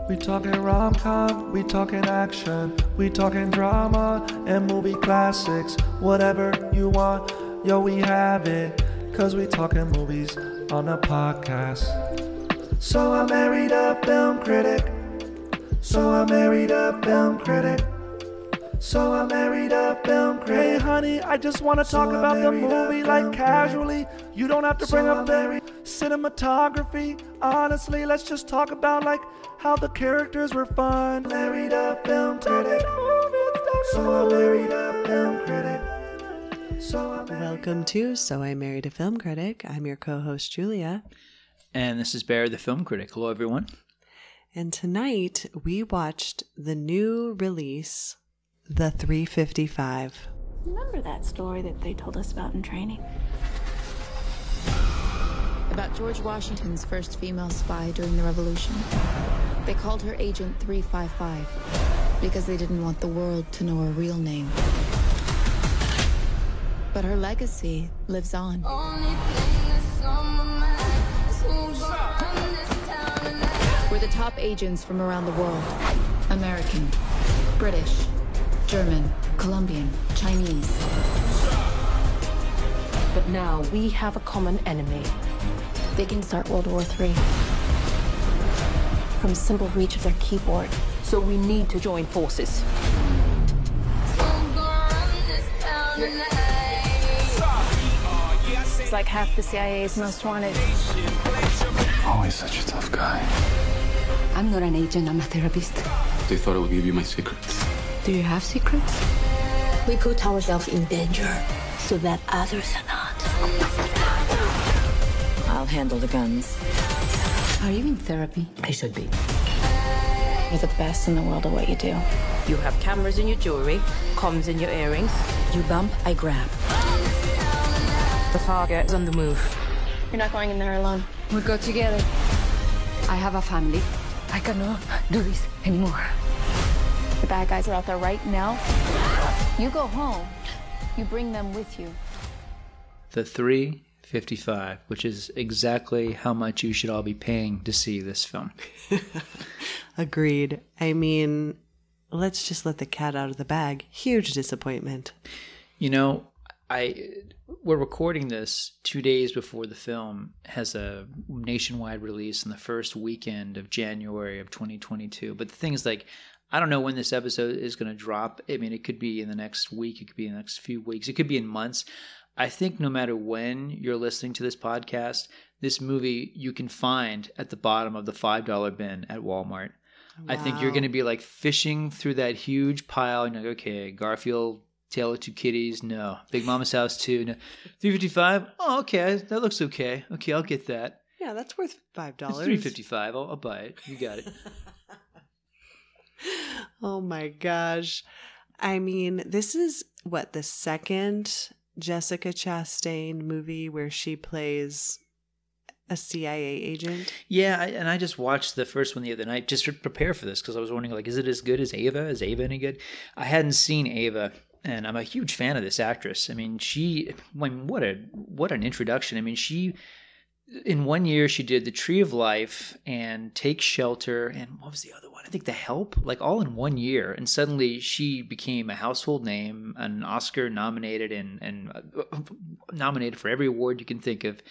We talking rom-com, we talking action, we talking drama and movie classics. Whatever you want, yo, we have it, cause we talking movies on a podcast. So I married a film critic. So I married a film critic. So I married a film critic. Hey honey, I just want to talk about the movie like casually. You don't have to bring up the cinematography. Honestly, let's just talk about like how the characters were fun. Married a film critic. So I married a film critic. Welcome to So I Married a Film Critic. I'm your co-host Julia. And this is Barry the Film Critic. Hello everyone. And tonight we watched the new release, The 355. Remember that story that they told us about in training? About George Washington's first female spy during the Revolution. They called her Agent 355 because they didn't want the world to know her real name. But her legacy lives on. We're the top agents from around the world. American, British, German, Colombian, Chinese. But now we have a common enemy. They can start World War III from a simple reach of their keyboard. So we need to join forces. It's like half the CIA's most wanted. Always such a tough guy. I'm not an agent, I'm a therapist. They thought I would give you my secrets. Do you have secrets? We put ourselves in danger so that others are not. I'll handle the guns. Are you in therapy? I should be. You're the best in the world at what you do. You have cameras in your jewelry, comms in your earrings. You bump, I grab. The target is on the move. You're not going in there alone. We go together. I have a family. I cannot do this anymore. The bad guys are out there right now. You go home. You bring them with you. The 355, which is exactly how much you should all be paying to see this film. Agreed. I mean, let's just let the cat out of the bag. Huge disappointment. You know, we're recording this 2 days before the film has a nationwide release in the first weekend of January of 2022. But the thing is, like, I don't know when this episode is going to drop. I mean, it could be in the next week. It could be in the next few weeks. It could be in months. I think no matter when you're listening to this podcast, this movie you can find at the bottom of the $5 bin at Walmart. Wow. I think you're going to be like fishing through that huge pile. And you're like, okay, Garfield, Tale of Two Kitties, no. Big Mama's House 2, no. 355, oh, okay, that looks okay. Okay, I'll get that. Yeah, that's worth $5. It's $355, I'll buy it. You got it. Oh my gosh. I mean, this is what, the second Jessica Chastain movie where she plays a CIA agent? Yeah, and I just watched the first one the other night just to prepare for this because I was wondering, like, is it as good as Ava? Is Ava any good? I hadn't seen Ava, and I'm a huge fan of this actress. I mean, what an introduction. I mean, in 1 year, she did The Tree of Life and Take Shelter, and what was the other one? I think The Help, like all in 1 year. And suddenly she became a household name, an Oscar nominated and nominated for every award you can think of.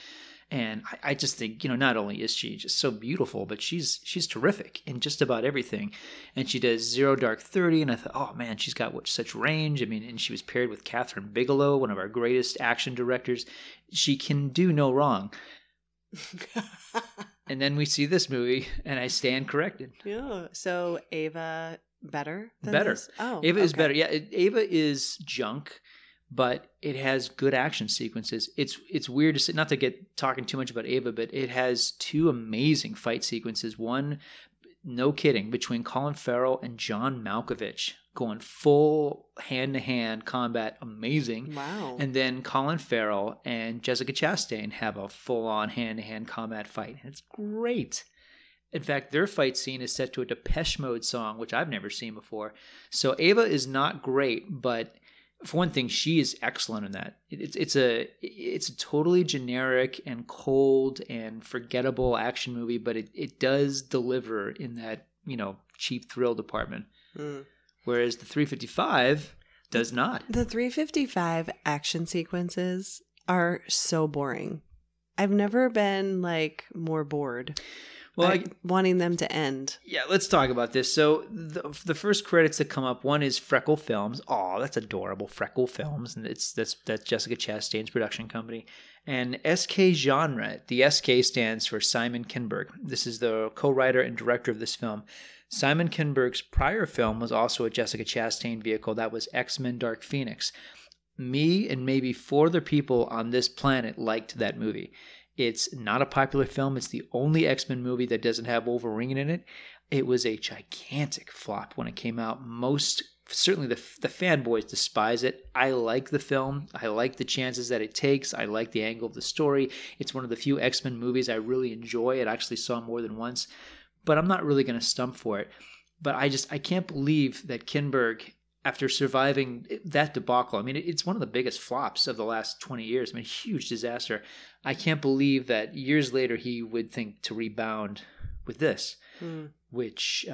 And I just think, not only is she just so beautiful, but she's terrific in just about everything. And she does Zero Dark 30, and I thought, oh man, she's got such range. I mean, and she was paired with Catherine Bigelow, one of our greatest action directors. She can do no wrong. And then we see this movie, and I stand corrected. Yeah. So Ava better than better. This? Oh, Ava is better. Yeah, Ava is junk, but it has good action sequences. It's weird to say, not to get talking too much about Ava, but it has two amazing fight sequences. One, no kidding, between Colin Farrell and John Malkovich, going full hand-to-hand combat, amazing. Wow. And then Colin Farrell and Jessica Chastain have a full-on hand-to-hand combat fight. And it's great. In fact, their fight scene is set to a Depeche Mode song, which I've never seen before. So Ava is not great, but for one thing, she is excellent in that. It's a totally generic and cold and forgettable action movie, but it does deliver in that cheap thrill department. Whereas the 355 does not. The 355 action sequences are so boring. I've never been like more bored. Well, wanting them to end. Yeah, let's talk about this. So the first credits that come up, one is Freckle Films. Oh, that's adorable, Freckle Films, and that's Jessica Chastain's production company. And SK Genre. The SK stands for Simon Kinberg. This is the co-writer and director of this film. Simon Kinberg's prior film was also a Jessica Chastain vehicle. That was X-Men Dark Phoenix. Me and maybe 4 other people on this planet liked that movie. It's not a popular film. It's the only X-Men movie that doesn't have Wolverine in it. It was a gigantic flop when it came out. Certainly the fanboys despise it. I like the film. I like the chances that it takes. I like the angle of the story. It's one of the few X-Men movies I really enjoy. I actually saw more than once. But I'm not really going to stump for it. But I can't believe that Kinberg, after surviving that debacle, I mean, it's one of the biggest flops of the last 20 years. I mean, huge disaster. I can't believe that years later he would think to rebound with this, which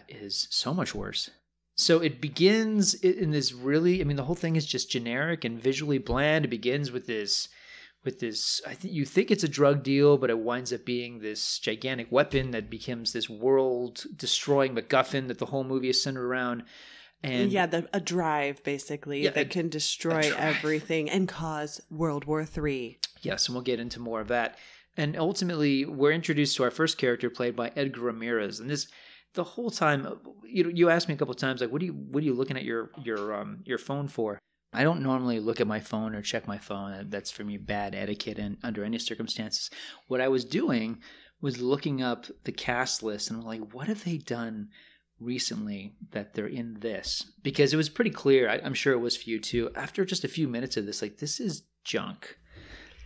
is so much worse. So it begins in this really, I mean, the whole thing is just generic and visually bland. It begins with this, you think it's a drug deal, but it winds up being this gigantic weapon that becomes this world-destroying MacGuffin that the whole movie is centered around. And a drive, basically, that can destroy everything and cause World War III. Yes, and we'll get into more of that. And ultimately, we're introduced to our first character, played by Edgar Ramirez. And this, the whole time, you asked me a couple of times, like, what are you looking at your phone for? I don't normally look at my phone or check my phone. That's for me bad etiquette and under any circumstances. What I was doing was looking up the cast list and I'm like, what have they done recently that they're in this? Because it was pretty clear, I'm sure it was for you too, after just a few minutes of this, like, this is junk.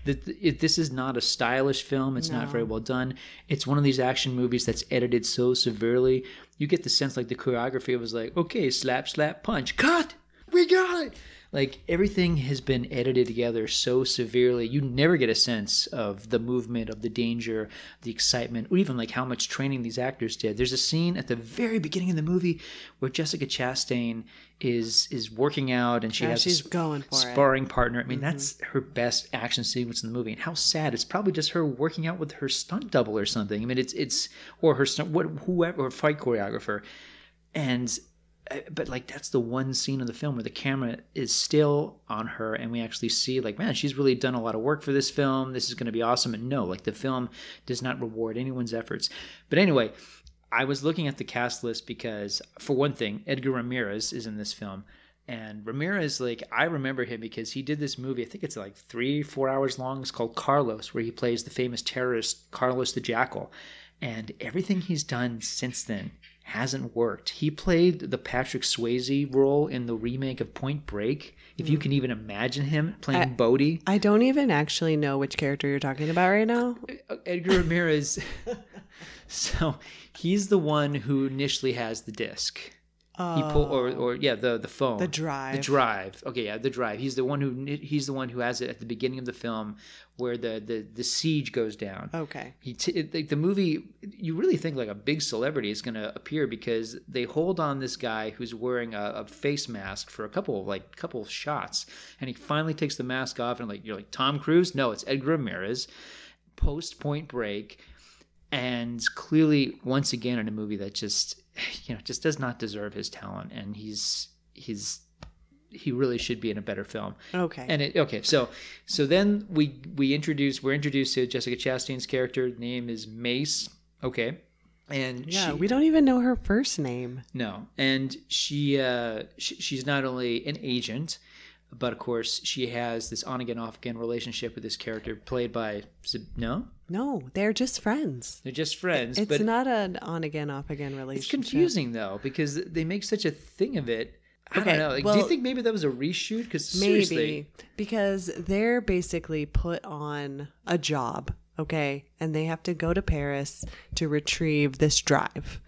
This is not a stylish film. It's not very well done. It's one of these action movies that's edited so severely. You get the sense like the choreography was like, okay, slap, slap, punch, cut, we got it. Like, everything has been edited together so severely. You never get a sense of the movement, of the danger, the excitement, or even like how much training these actors did. There's a scene at the very beginning of the movie where Jessica Chastain is working out and she's going for sparring partner. I mean, that's her best action sequence in the movie. And how sad. It's probably just her working out with her stunt double or something. I mean, it's or her whoever, or fight choreographer. But like, that's the one scene of the film where the camera is still on her and we actually see like, man, she's really done a lot of work for this film. This is going to be awesome. And no, like, the film does not reward anyone's efforts. But anyway, I was looking at the cast list because, for one thing, Edgar Ramirez is in this film. And Ramirez, like, I remember him because he did this movie, I think it's like 3-4 hours long. It's called Carlos, where he plays the famous terrorist Carlos the Jackal. And everything he's done since then hasn't worked. He played the Patrick Swayze role in the remake of Point Break. If you can even imagine him playing Bodhi. I don't even actually know which character you're talking about right now. Edgar Ramirez. So he's the one who initially has the disc. He the phone, the drive. Okay, yeah, the drive. He's the one who has it at the beginning of the film, where the siege goes down. Okay. The movie, you really think like a big celebrity is going to appear because they hold on this guy who's wearing a face mask for a couple of shots, and he finally takes the mask off, and you're like, Tom Cruise? No, it's Edgar Ramirez, post Point Break, and clearly once again in a movie that just does not deserve his talent, and he really should be in a better film. Okay. And so then we're introduced to Jessica Chastain's character. Name is Mace. Okay. And we don't even know her first name. No. And she's not only an agent, but of course she has this on again off again relationship with this character played by No, they're just friends. They're just friends. It's not an on again off again relationship. It's confusing though, because they make such a thing of it. I don't know. Do you think maybe that was a reshoot? Because seriously, maybe because they're basically put on a job, okay, and they have to go to Paris to retrieve this drive.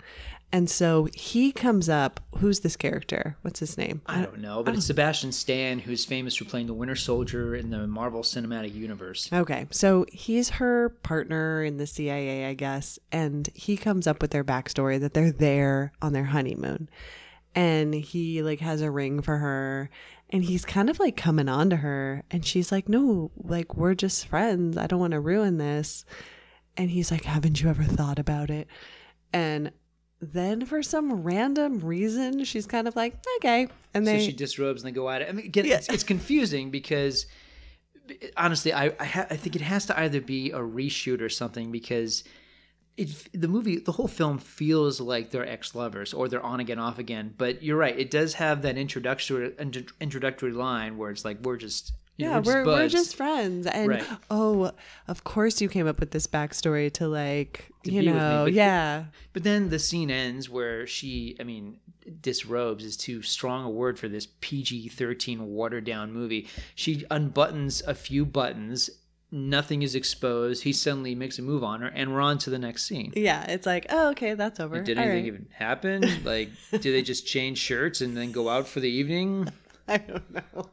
And so he comes up. Who's this character? What's his name? I don't know, but it's Sebastian Stan, who's famous for playing the Winter Soldier in the Marvel Cinematic Universe. Okay, so he's her partner in the CIA, I guess, and he comes up with their backstory that they're there on their honeymoon, and he like has a ring for her, and he's kind of like coming on to her, and she's like, no, like we're just friends. I don't want to ruin this. And he's like, haven't you ever thought about it? And then for some random reason, she's kind of like, okay. And so she disrobes and they go at it. I mean, again, it's confusing because honestly, I think it has to either be a reshoot or something because the whole film feels like they're ex-lovers or they're on again, off again. But you're right. It does have that introductory line where it's like, we're just... we're just friends. And right. Oh, of course you came up with this backstory to like, to be with me. yeah. But then the scene ends where she, I mean, disrobes is too strong a word for this PG-13 watered down movie. She unbuttons a few buttons. Nothing is exposed. He suddenly makes a move on her, and we're on to the next scene. Yeah, it's like, oh, okay, that's over. Like, did anything even happen? Like, do they just change shirts and then go out for the evening? I don't know.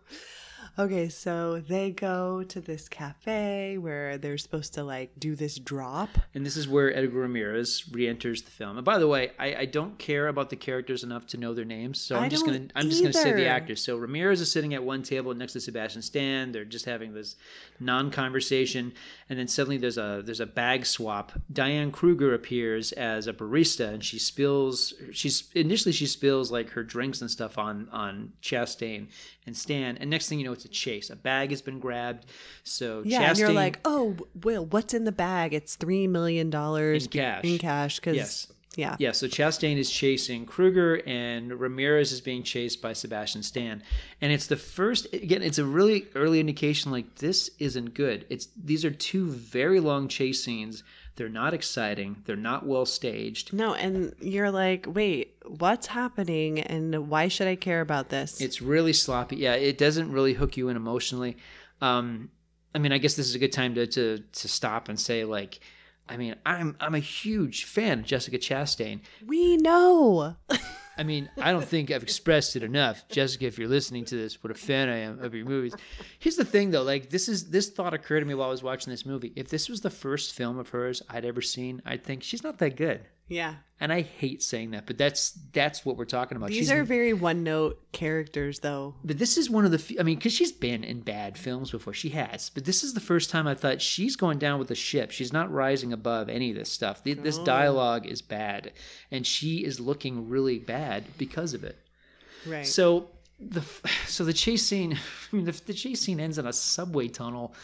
Okay, so they go to this cafe where they're supposed to like do this drop. And this is where Edgar Ramirez re-enters the film. And by the way, I don't care about the characters enough to know their names, so I'm just gonna say the actors. So Ramirez is sitting at one table next to Sebastian Stan. They're just having this non-conversation, and then suddenly there's a bag swap. Diane Kruger appears as a barista, and she spills like her drinks and stuff on Chastain and Stan. And next thing you know, it's a chase. A bag has been grabbed. So yeah, Chastain, and you're like, oh, Will, what's in the bag? It's $3 million in cash. Yes. Yeah, so Chastain is chasing Kruger and Ramirez is being chased by Sebastian Stan. And it's the first, again, it's a really early indication like this isn't good. These are two very long chase scenes. They're not exciting. They're not well staged. No, and you're like, wait, what's happening and why should I care about this? It's really sloppy. Yeah, it doesn't really hook you in emotionally. I mean, I guess this is a good time to stop and say like, I mean, I'm a huge fan of Jessica Chastain. We know. I mean, I don't think I've expressed it enough. Jessica, if you're listening to this, what a fan I am of your movies. Here's the thing, though. Like, this thought occurred to me while I was watching this movie. If this was the first film of hers I'd ever seen, I'd think she's not that good. Yeah. And I hate saying that, but that's what we're talking about. These are very one-note characters, though. But this is one of the... I mean, because she's been in bad films before. She has. But this is the first time I thought she's going down with the ship. She's not rising above any of this stuff. This dialogue is bad. And she is looking really bad because of it. Right. So the chase scene... I mean, the chase scene ends in a subway tunnel.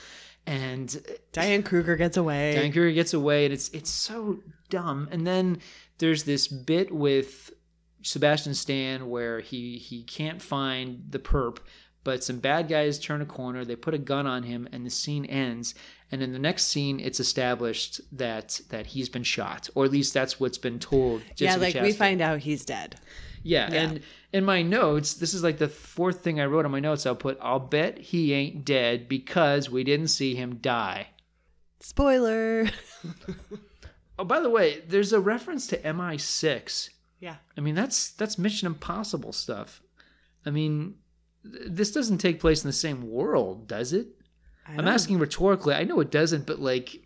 And Diane Kruger gets away. And it's so dumb. And then there's this bit with Sebastian Stan where he can't find the perp, but some bad guys turn a corner, they put a gun on him, and the scene ends. And in the next scene, it's established that he's been shot, or at least that's what's been told. Jessica Chastain. We find out he's dead. Yeah, and in my notes, this is like the fourth thing I wrote on my notes. I'll bet he ain't dead because we didn't see him die. Spoiler. Oh, by the way, there's a reference to MI6. Yeah. I mean, that's Mission Impossible stuff. I mean, this doesn't take place in the same world, does it? I'm asking rhetorically. I know it doesn't, but like,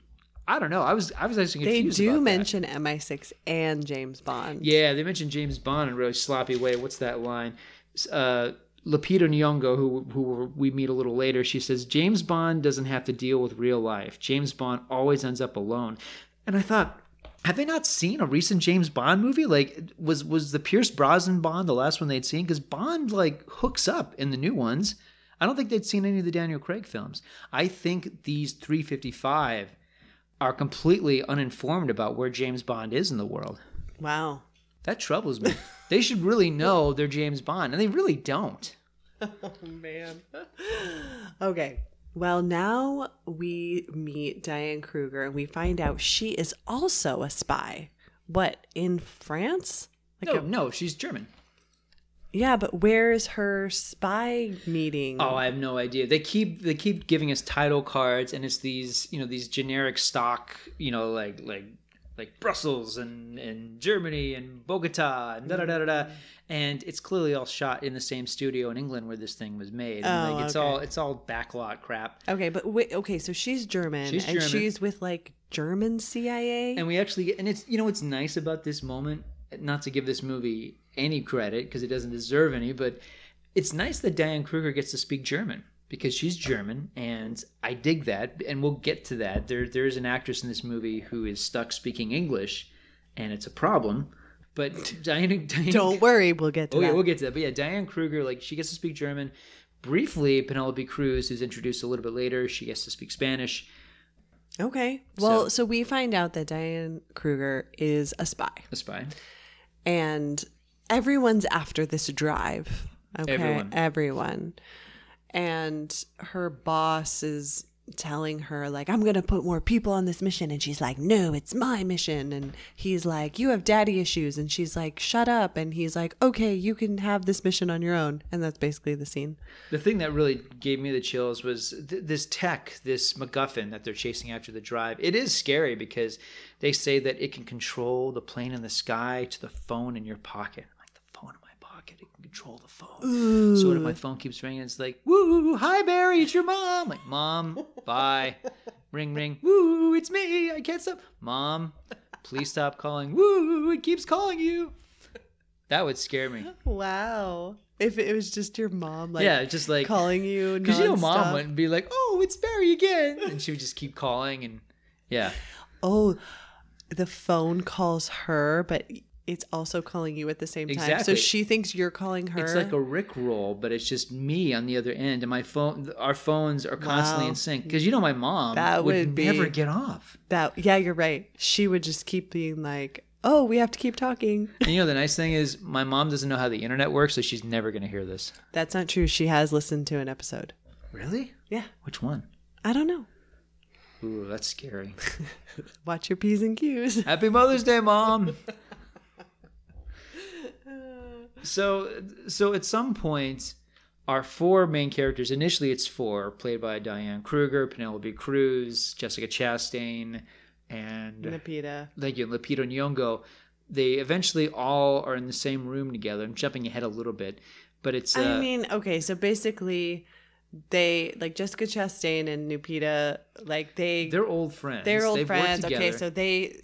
I don't know. I was actually confused. They do about mention MI6 and James Bond. Yeah, they mention James Bond in a really sloppy way. What's that line? Lupita Nyong'o, who we meet a little later, she says, James Bond doesn't have to deal with real life. James Bond always ends up alone. And I thought, have they not seen a recent James Bond movie? Like, was the Pierce Brosnan Bond the last one they'd seen? Because Bond, like, hooks up in the new ones. I don't think they'd seen any of the Daniel Craig films. I think these 355 are completely uninformed about where James Bond is in the world. Wow. That troubles me. They should really know they're James Bond, and they really don't. Oh, man. Okay. Well, now we meet Diane Kruger, and we find out she is also a spy. What, in France? No, she's German. Yeah, but where is her spy meeting? Oh, I have no idea. They keep giving us title cards, and it's these generic stock, like like Brussels and Germany and Bogota and da-da-da-da-da. And it's clearly all shot in the same studio in England where this thing was made. And like, it's all backlot crap. Okay, but wait, so she's German. And she's with like German CIA. And we actually, and it's, what's nice about this moment, not to give this movie any credit because it doesn't deserve any, but it's nice that Diane Kruger gets to speak German because she's German, and I dig that, and we'll get to that. There is an actress in this movie who is stuck speaking English, and it's a problem. But Diane don't worry, we'll get to that. Yeah, we'll get to that. But yeah, Diane Kruger, like, she gets to speak German. Briefly, Penelope Cruz, who's introduced a little bit later, she gets to speak Spanish. Okay. Well, so we find out that Diane Kruger is a spy. A spy. And everyone's after this drive. Okay. Everyone. And her boss is telling her, like, I'm going to put more people on this mission. And she's like, no, it's my mission. And he's like, you have daddy issues. And she's like, shut up. And he's like, okay, you can have this mission on your own. And that's basically the scene. The thing that really gave me the chills was this tech, this MacGuffin that they're chasing after the drive. It is scary because they say that it can control the plane in the sky to the phone in your pocket. It can control the phone. Ooh. So if my phone keeps ringing, it's like, woo, hi Barry, it's your mom. Like, Mom, bye. Ring, ring. Woo, it's me. I can't stop. Mom, please stop calling. Woo, it keeps calling you. That would scare me. Wow. If it was just your mom, like, yeah, just like calling you, because mom wouldn't be like, oh, it's Barry again, and she would just keep calling, and yeah. Oh, the phone calls her, but it's also calling you at the same time. Exactly. So she thinks you're calling her. It's like a Rickroll, but it's just me on the other end. And our phones are constantly in sync. Because my mom would never get off. Yeah, you're right. She would just keep being like, oh, we have to keep talking. And the nice thing is my mom doesn't know how the internet works, so she's never going to hear this. That's not true. She has listened to an episode. Really? Yeah. Which one? I don't know. Ooh, that's scary. Watch your P's and Q's. Happy Mother's Day, Mom. So at some point, our four main characters, initially it's four, played by Diane Kruger, Penelope Cruz, Jessica Chastain, and Lupita. Thank you, Lupita Nyong'o. They eventually all are in the same room together. I'm jumping ahead a little bit, but it's... okay, so basically... They, like, Jessica Chastain and Lupita, like, they're old friends. They're old friends. Okay, so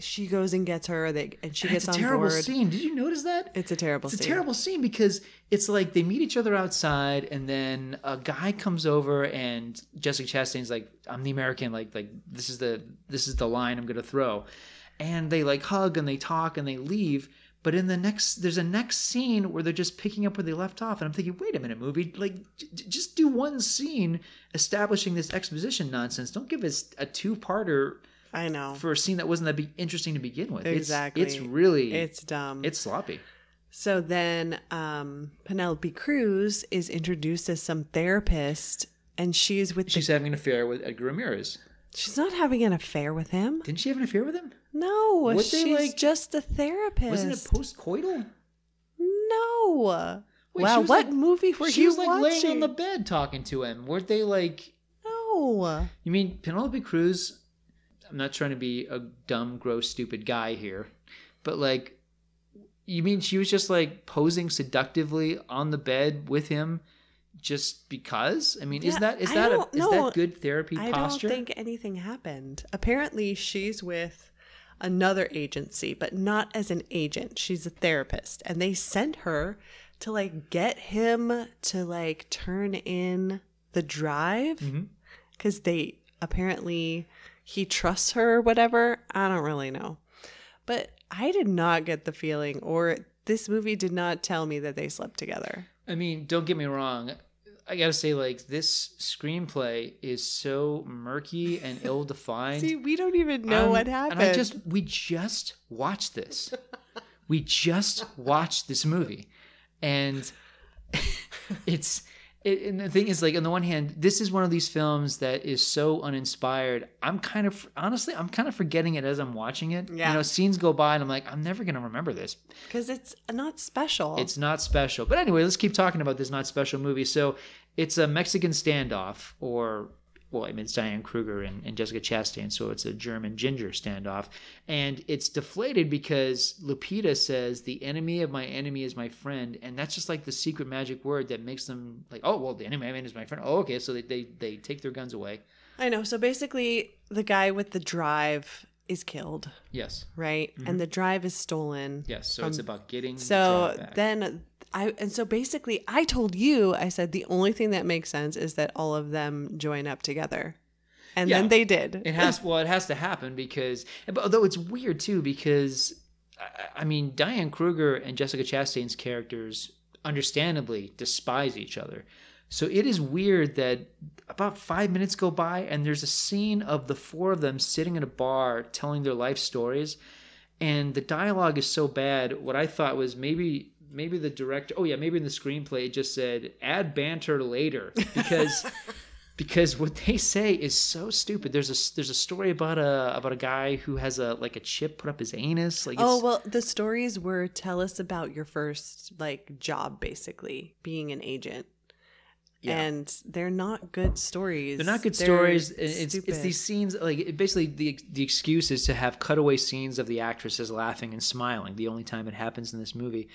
she goes and gets her, and she gets on board. It's a terrible scene. Did you notice that? It's a terrible scene. It's a terrible scene because it's like they meet each other outside, and then a guy comes over, and Jessica Chastain's like, "I'm the American. Like this is the line I'm gonna throw," and they like hug and they talk and they leave. But there's a next scene where they're just picking up where they left off. And I'm thinking, wait a minute, movie. Like, just do one scene establishing this exposition nonsense. Don't give us a two-parter. I know. For a scene that wasn't that interesting to begin with. Exactly. It's dumb. It's sloppy. So then Penelope Cruz is introduced as some therapist. And she's having an affair with Edgar Ramirez. She's not having an affair with him. Didn't she have an affair with him? No, she's just a therapist. Wasn't it post-coital? No. Wait, wow, what movie were you watching? She was like laying on the bed talking to him. Weren't they like... No. You mean Penelope Cruz... I'm not trying to be a dumb, gross, stupid guy here. But like... You mean she was just like posing seductively on the bed with him just because? I mean, is that good therapy posture? I don't think anything happened. Apparently she's with another agency, but not as an agent. She's a therapist, and they sent her to like get him to like turn in the drive because they apparently he trusts her or whatever. I don't really know, but I did not get the feeling, or this movie did not tell me that they slept together. I mean, don't get me wrong. I gotta say, like, this screenplay is so murky and ill-defined. See, we don't even know what happened. And we just watched this. We just watched this movie. And and the thing is, like, on the one hand, this is one of these films that is so uninspired. I'm kind of forgetting it as I'm watching it. Yeah. Scenes go by and I'm like, I'm never going to remember this. Because it's not special. It's not special. But anyway, let's keep talking about this not special movie. So it's a Mexican standoff, or well, I mean, it's Diane Kruger and Jessica Chastain, so it's a German ginger standoff. And it's deflated because Lupita says, the enemy of my enemy is my friend. And that's just like the secret magic word that makes them like, oh, well, the enemy of my enemy is my friend. Oh, okay. So they take their guns away. I know. So basically, the guy with the drive is killed. Yes. Right? Mm-hmm. And the drive is stolen. Yes. So it's about getting so the drive back. Then so basically I told you, I said the only thing that makes sense is that all of them join up together. And then they did. It has to happen because, although it's weird too, because I mean, Diane Kruger and Jessica Chastain's characters understandably despise each other. So it is weird that about 5 minutes go by and there's a scene of the four of them sitting in a bar telling their life stories. And the dialogue is so bad. What I thought was maybe the director, maybe in the screenplay it just said, add banter later. Because what they say is so stupid. There's a story about a guy who has a chip put up his anus. The stories were, tell us about your first job, basically being an agent. Yeah. And they're not good stories. They're not good stories. It's these scenes, basically the excuse is to have cutaway scenes of the actresses laughing and smiling. The only time it happens in this movie.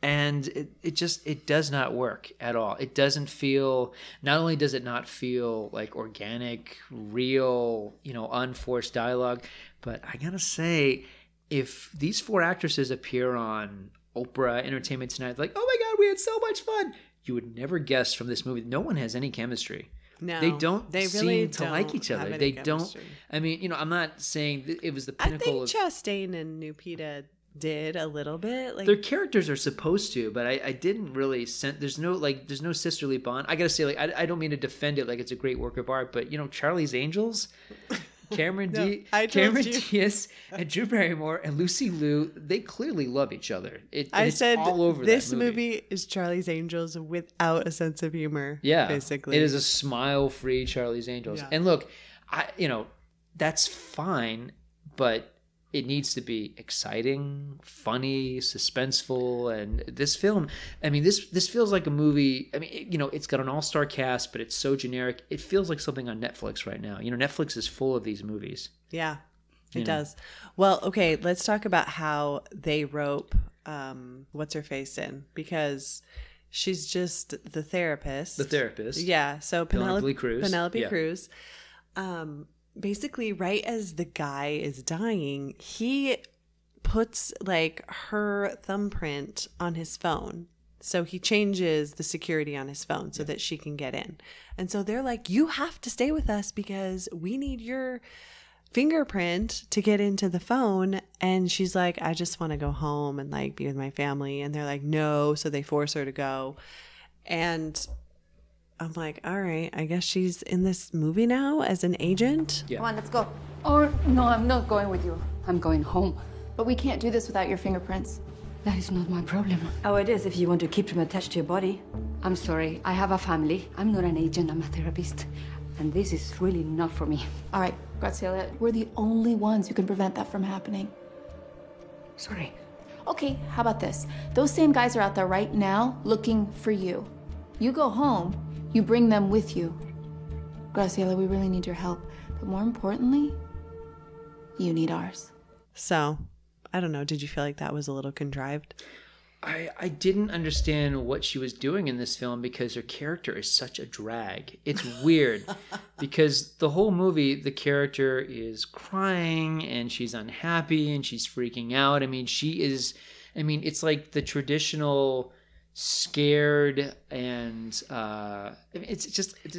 And it does not work at all. It doesn't feel, not only does it not feel like organic, real, unforced dialogue, but I gotta say, if these four actresses appear on Oprah, Entertainment Tonight, like, oh my God, we had so much fun, you would never guess from this movie. No one has any chemistry. No, they don't really seem to like each other. They chemistry. don't. I mean, I'm not saying that it was the pinnacle. I think Chastain and Lupita did a little bit. Their characters are supposed to, but I didn't really sense. There's no sisterly bond. I gotta say, I don't mean to defend it like it's a great work of art, but Charlie's Angels. Cameron Diaz and Drew Barrymore and Lucy Liu, they clearly love each other. It's all over this that movie is Charlie's Angels without a sense of humor. Yeah, basically, it is a smile-free Charlie's Angels. Yeah. And look, that's fine, but it needs to be exciting, funny, suspenseful, and this film, I mean, this feels like a movie. I mean, it's got an all-star cast, but it's so generic. It feels like something on Netflix right now. Netflix is full of these movies. Yeah, it does. Well, okay, let's talk about how they rope what's her face in, because she's just the therapist. The therapist. Yeah. So Penelope Cruz. Basically, right as the guy is dying, he puts her thumbprint on his phone. So he changes the security on his phone so that she can get in. And so they're like, you have to stay with us because we need your fingerprint to get into the phone. And she's like, I just want to go home and be with my family. And they're like, no. So they force her to go. And I'm like, all right, I guess she's in this movie now as an agent. Yeah. Come on, let's go. Oh, no, I'm not going with you. I'm going home. But we can't do this without your fingerprints. That is not my problem. Oh, it is if you want to keep them attached to your body. I'm sorry, I have a family. I'm not an agent, I'm a therapist. And this is really not for me. All right, Graciela, we're the only ones who can prevent that from happening. Sorry. Okay, how about this? Those same guys are out there right now looking for you. You go home, you bring them with you. Graciela, we really need your help. But more importantly, you need ours. So, I don't know. Did you feel like that was a little contrived? I didn't understand what she was doing in this film because her character is such a drag. It's weird because the whole movie, the character is crying and she's unhappy and she's freaking out. I mean, it's like the traditional scared and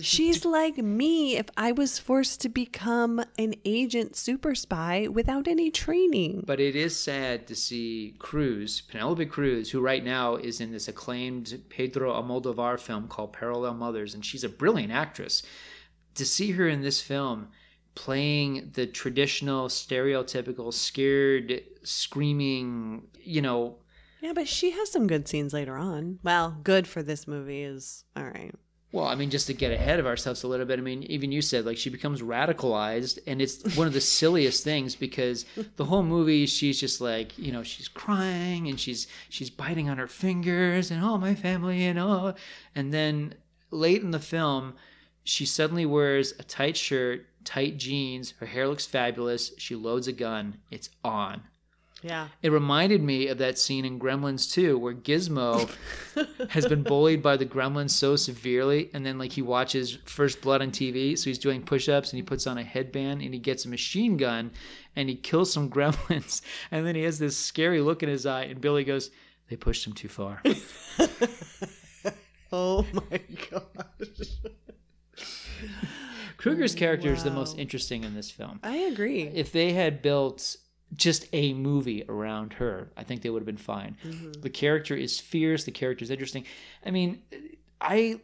she's like me if I was forced to become an agent super spy without any training. But it is sad to see Penelope Cruz, who right now is in this acclaimed Pedro Almodovar film called Parallel Mothers, and she's a brilliant actress. To see her in this film playing the traditional stereotypical scared screaming, Yeah, but she has some good scenes later on. Well, good for this movie is all right. Well, I mean, just to get ahead of ourselves a little bit, I mean, even you said, she becomes radicalized, and it's one of the silliest things because the whole movie, she's just she's crying, and she's biting on her fingers, and, oh, my family, and then late in the film, She suddenly wears a tight shirt, tight jeans. Her hair looks fabulous. She loads a gun. It's on. Yeah. It reminded me of that scene in Gremlins 2 where Gizmo has been bullied by the Gremlins so severely, and then like he watches First Blood on TV, so he's doing push-ups and he puts on a headband and he gets a machine gun and he kills some gremlins, and then he has this scary look in his eye and Billy goes, "They pushed him too far." Oh my gosh. Kruger's character is the most interesting in this film. I agree. If they had built just a movie around her, I think they would have been fine. The character is fierce. The character is interesting. I mean, I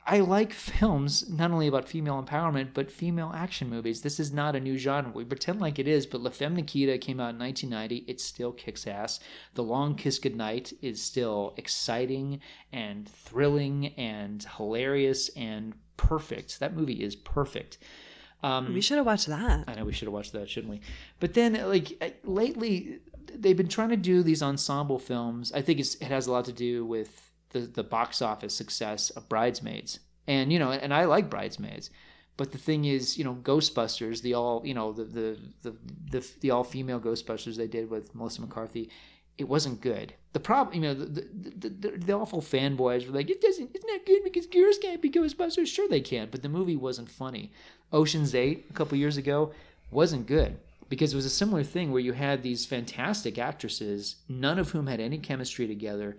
like films not only about female empowerment, but female action movies. This is not a new genre. We pretend like it is, but La Femme Nikita came out in 1990. It still kicks ass. The Long Kiss Goodnight is still exciting and thrilling and hilarious and perfect. That movie is perfect. We should have watched that. I know we should have watched that, shouldn't we? But then, like, lately, they've been trying to do these ensemble films. I think it has a lot to do with the box office success of Bridesmaids. And, you know, and I like Bridesmaids. But the thing is, you know, Ghostbusters, the all, you know, the all-female Ghostbusters they did with Melissa McCarthy, it wasn't good. The problem, you know, the awful fanboys were like, it's not good because girls can't be Ghostbusters. Sure they can, but the movie wasn't funny. Ocean's 8 a couple years ago wasn't good because it was a similar thing where you had these fantastic actresses, none of whom had any chemistry together,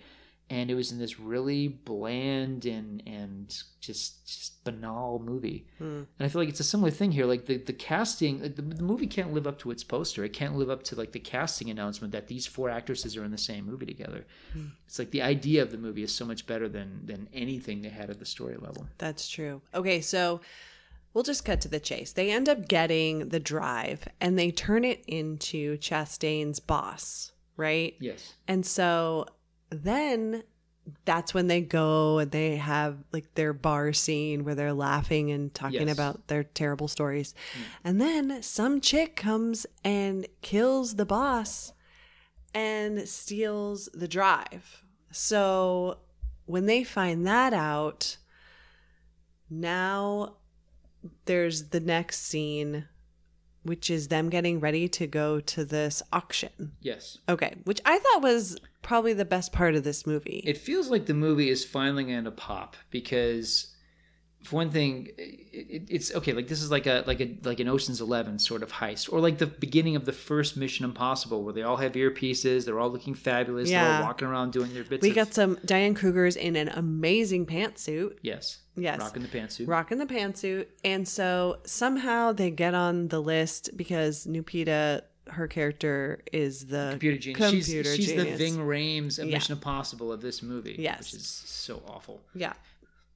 and it was in this really bland and just banal movie. And I feel like it's a similar thing here. Like the casting, the movie can't live up to its poster. It can't live up to like the casting announcement that these 4 actresses are in the same movie together. It's like the idea of the movie is so much better than anything they had at the story level. That's true. Okay, so we'll just cut to the chase. They end up getting the drive and they turn it into Chastain's boss, right? Yes. And so then that's when they go and they have like their bar scene where they're laughing and talking about their terrible stories. And then some chick comes and kills the boss and steals the drive. So when they find that out, now there's the next scene, which is them getting ready to go to this auction. Yes. Okay, which I thought was probably the best part of this movie. It feels like the movie is finally going to pop because, for one thing, it's okay. Like this is like an Ocean's 11 sort of heist, or like the beginning of the first Mission Impossible, where they all have earpieces, they're all looking fabulous, they're all walking around doing their bits. We got some Diane Kruger's in an amazing pantsuit. Yes. Rocking the pantsuit. And so somehow they get on the list because Lupita, her character, is the computer genius. She's genius. the Ving Rhames of Mission Impossible of this movie. Yes. Which is so awful. Yeah.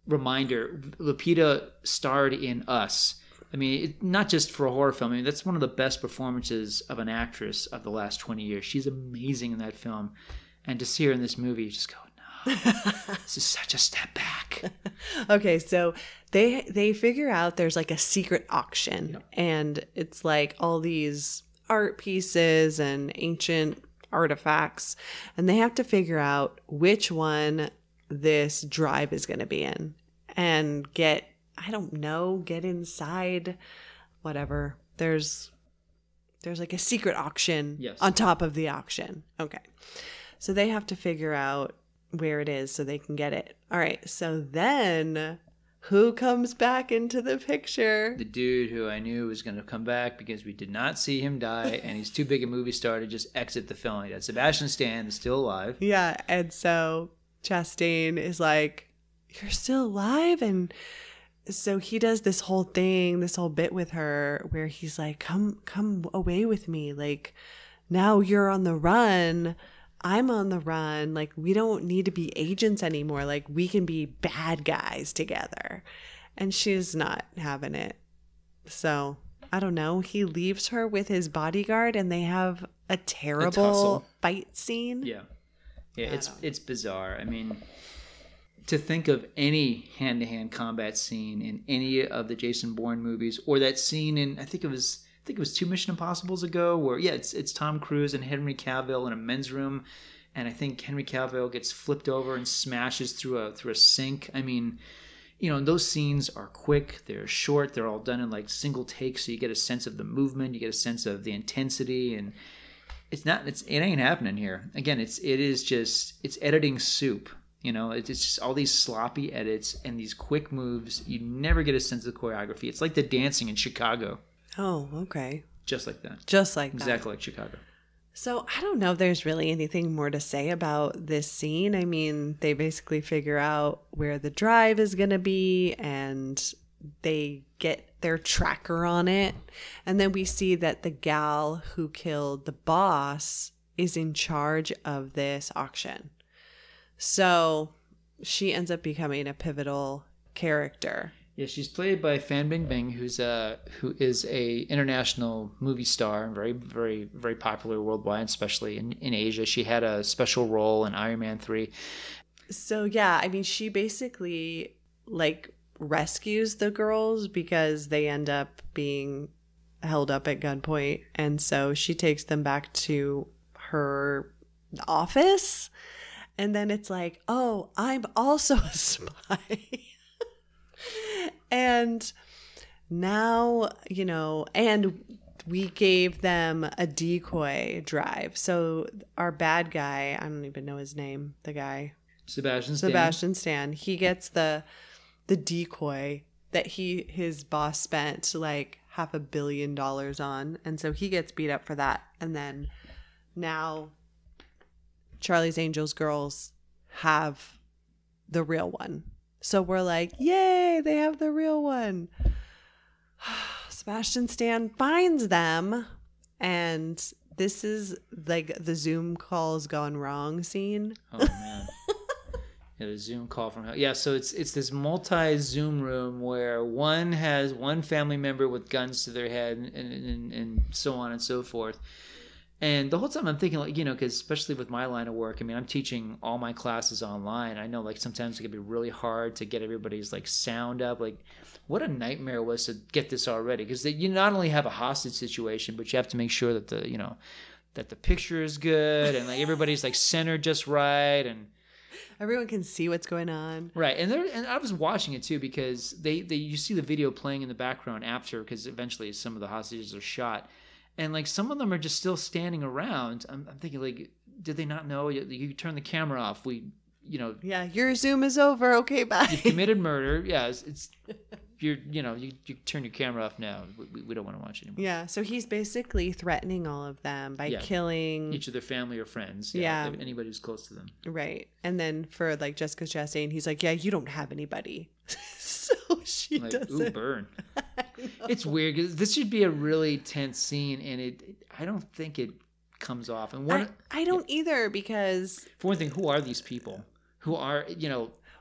Reminder, Lupita starred in Us. I mean, not just for a horror film. I mean, that's one of the best performances of an actress of the last 20 years. She's amazing in that film. And to see her in this movie, you just go, no, this is such a step back. Okay, so they figure out there's like a secret auction, and it's like all these art pieces and ancient artifacts, and they have to figure out which one this drive is going to be in and get inside, whatever. There's like a secret auction on top of the auction. Okay. So they have to figure out where it is so they can get it. All right. So then who comes back into the picture? The dude who I knew was going to come back because we did not see him die, and he's too big a movie star to just exit the film. That Sebastian Stan is still alive. Yeah. And so Chastain is like, "You're still alive?" And so he does this whole bit with her where he's like, come away with me. Like, now you're on the run. I'm on the run. Like, we don't need to be agents anymore. Like, we can be bad guys together. And she's not having it. So, I don't know. He leaves her with his bodyguard and they have a terrible fight scene. Yeah. Yeah, it's bizarre. I mean, to think of any hand-to-hand combat scene in any of the Jason Bourne movies, or that scene in I think it was 2 Mission Impossibles ago, where it's Tom Cruise and Henry Cavill in a men's room, and I think Henry Cavill gets flipped over and smashes through a sink. I mean, and those scenes are quick, they're short, they're all done in like single takes, so you get a sense of the movement, you get a sense of the intensity, and it ain't happening here. Again, it's editing soup. It's just all these sloppy edits and these quick moves. You never get a sense of the choreography. It's like the dancing in Chicago. Oh, okay. Just like that. Just like that. Exactly like Chicago. So I don't know if there's really anything more to say about this scene. I mean, they basically figure out where the drive is going to be and they get their tracker on it. And then we see that the gal who killed the boss is in charge of this auction. So she ends up becoming a pivotal character. Yeah, she's played by Fan Bingbing, who is a international movie star, very, very, very popular worldwide, especially in Asia. She had a special role in Iron Man 3. So yeah, I mean, she basically like rescues the girls because they end up being held up at gunpoint, and so she takes them back to her office, and then it's like, oh, I'm also a spy. And now, and we gave them a decoy drive. So our bad guy, I don't even know his name, the guy. Sebastian Stan. He gets the decoy that his boss spent like $500 million on. And so he gets beat up for that. And then now Charlie's Angels girls have the real one. So we're like, yay, they have the real one. Sebastian Stan finds them. And this is like the Zoom calls gone wrong scene. Oh, man. Yeah, the Zoom call from hell. Yeah, so it's this multi-Zoom room where one has one family member with guns to their head and so on and so forth. And the whole time I'm thinking, like, because especially with my line of work, I mean, I'm teaching all my classes online. I know, like, sometimes it can be really hard to get everybody's, like, sound up. Like, what a nightmare it was to get this already. Because you not only have a hostage situation, but you have to make sure that that the picture is good and, like, everybody's, like, centered just right. And everyone can see what's going on. Right. And I was watching it, too, because you see the video playing in the background after, because eventually some of the hostages are shot. And, like, some of them are just still standing around. I'm thinking, like, did they not know? You turn the camera off. Yeah, your Zoom is over. Okay, bye. You committed murder. Yeah, it's you turn your camera off now. We don't want to watch it anymore. Yeah, so he's basically threatening all of them by killing each of their family or friends. Yeah. Anybody who's close to them. Right. And then for, like, Jessica Chastain, he's like, yeah, you don't have anybody. So she does ooh, it. Burn. It's weird because this should be a really tense scene, and I don't think it comes off. And I don't either, because for one thing, who are these people? Who are